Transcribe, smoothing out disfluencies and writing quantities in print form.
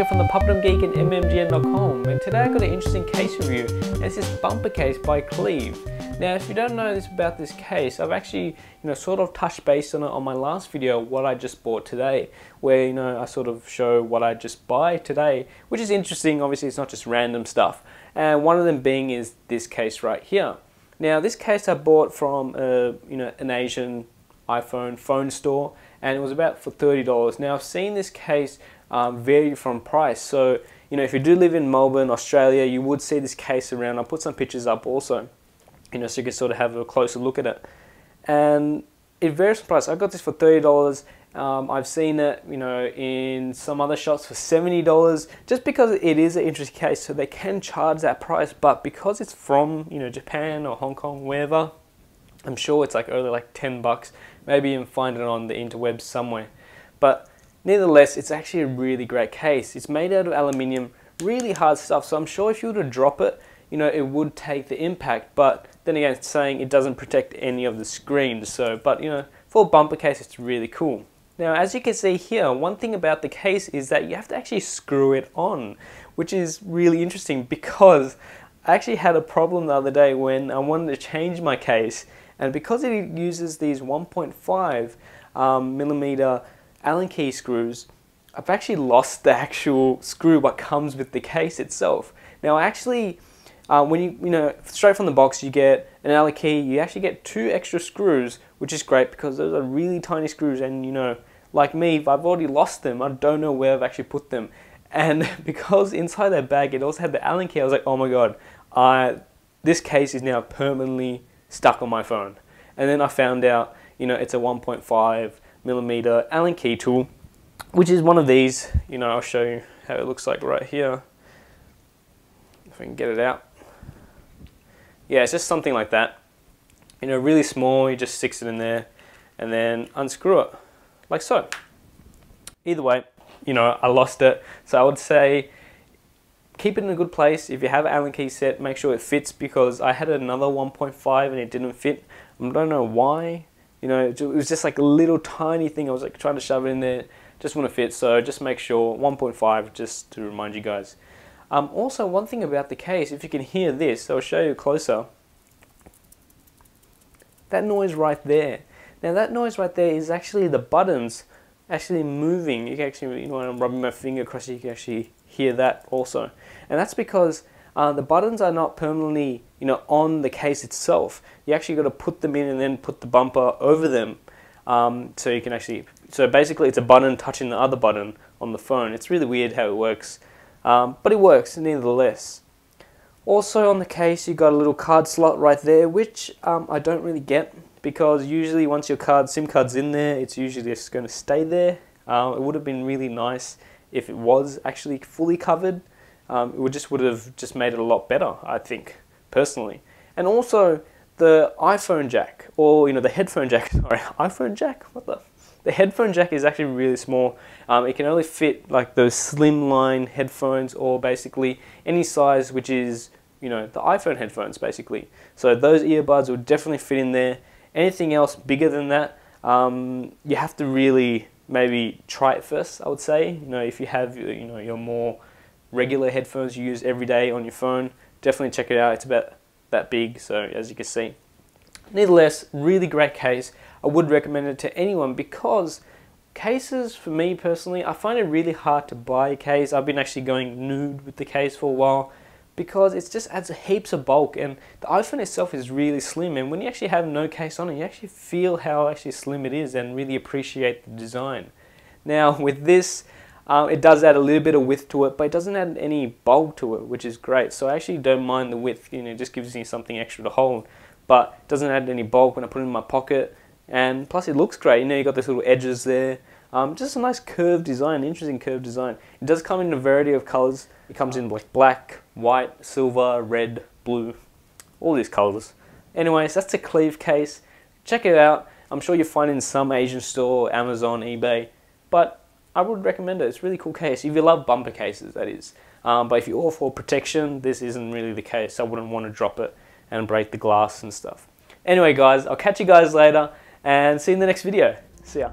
From the Puppet Geek and MMGN.com, and today I got an interesting case review, and it's this bumper case by Cleave. Now, if you don't know this about this case, I've actually sort of touched base on it on my last video, what I just bought today, where I sort of show what I just buy today, which is interesting. Obviously, it's not just random stuff, and one of them being is this case right here. Now, this case I bought from an Asian iPhone phone store, and it was about for $30. Now, I've seen this case vary from price. So, if you do live in Melbourne, Australia, you would see this case around. I'll put some pictures up also, so you can sort of have a closer look at it. And it varies from price. I got this for $30. I've seen it, in some other shops for $70, just because it is an interesting case, so they can charge that price. But because it's from, Japan or Hong Kong, wherever, I'm sure it's only like $10. Maybe you can find it on the interwebs somewhere. But nevertheless, it's actually a really great case. It's made out of aluminium, really hard stuff. So I'm sure if you were to drop it, it would take the impact. But then again, it's saying it doesn't protect any of the screens. So, but for a bumper case, it's really cool. Now, as you can see here, one thing about the case is that you have to actually screw it on, which is really interesting because I actually had a problem the other day when I wanted to change my case. And because it uses these 1.5 millimeter Allen key screws, I've actually lost the actual screw what comes with the case itself. Now, actually, when you straight from the box, you get an Allen key. You actually get 2 extra screws, which is great because those are really tiny screws. And like me, if I've already lost them, I don't know where I've actually put them. And because inside that bag it also had the Allen key, I was like, oh my god, this case is now permanently stuck on my phone. And then I found out, it's a 1.5 millimeter Allen key tool, which is one of these. I'll show you how it looks like right here, if I can get it out. Yeah, it's just something like that, really small. You just sticks it in there and then unscrew it like so. Either way, I lost it, so I would say keep it in a good place. If you have an Allen key set, make sure it fits, because I had another 1.5 and it didn't fit. I don't know why. It was just like a little tiny thing. I was like trying to shove it in there, just want to fit. So just make sure 1.5, just to remind you guys. Also, one thing about the case, if you can hear this, I'll show you closer. That noise right there. Now that noise right there is actually the buttons actually moving. You can actually, when I'm rubbing my finger across it, you can actually hear that also. And that's because the buttons are not permanently, on the case itself. You actually got to put them in and then put the bumper over them. So you can actually, so basically it's a button touching the other button on the phone. It's really weird how it works, but it works nevertheless. Also on the case, you got a little card slot right there, which I don't really get, because usually once your SIM card's in there, it's usually just going to stay there. It would have been really nice if it was actually fully covered. It would have just made it a lot better, I think, personally. And also the iPhone jack, or the headphone jack. Sorry, iPhone jack. The headphone jack is actually really small. It can only fit like those slimline headphones, or basically any size which is the iPhone headphones basically. So those earbuds would definitely fit in there. Anything else bigger than that, you have to really maybe try it first, I would say. If you have your more regular headphones you use every day on your phone, definitely check it out. It's about that big, so as you can see. Nevertheless, really great case. I would recommend it to anyone, because cases, for me personally, I find it really hard to buy a case. I've been actually going nude with the case for a while, because it just adds heaps of bulk, and the iPhone itself is really slim, and when you actually have no case on it, you actually feel how actually slim it is and really appreciate the design. Now with this, it does add a little bit of width to it, but it doesn't add any bulk to it, which is great. So I actually don't mind the width, it just gives me something extra to hold, but it doesn't add any bulk when I put it in my pocket. And plus it looks great, you got those little edges there. Just a nice curved design, interesting curved design. It does come in a variety of colors. It comes in like black, white, silver, red, blue, all these colors. Anyways, that's the Cleave case. Check it out. I'm sure you'll find it in some Asian store, Amazon, eBay, but I would recommend it. It's a really cool case, if you love bumper cases, that is. But if you're all for protection, this isn't really the case. I wouldn't want to drop it and break the glass and stuff. Anyway guys, I'll catch you guys later. and see you in the next video. See ya.